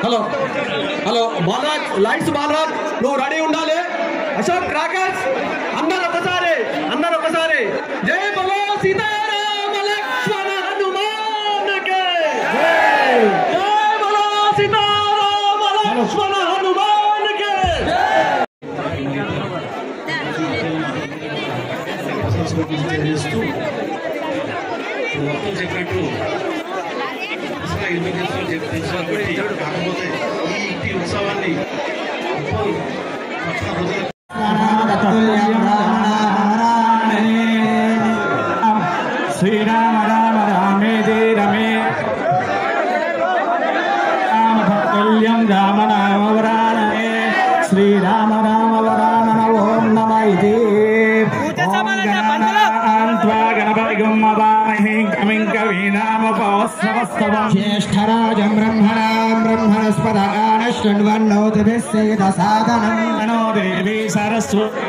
Hello hello Balraj lights Balraj నువ్వు ready ఉండాలి. Ashok crackers అందరూ ఒకసారి జై బలో సీతారామ లక్ష్మణ హనుమాన్కి జై బలో సీతారామ లక్ష్మణ హనుమాన్కి చెప్పినట్టు కాకపోతే ఈ ఉత్సవాన్ని శ్రీరామ రామ రామేదే రమే రామ భక్తుల్యం రామ నామ వరాననే శ్రీరామ రామ వరానన ఓం నమ ఇదే జ్యేష్ఠరాజం బ్రహ్మణస్పదాన శృణ్వన్నోతిభిస్సేద సాధనం నమో దేవి సరస్వతి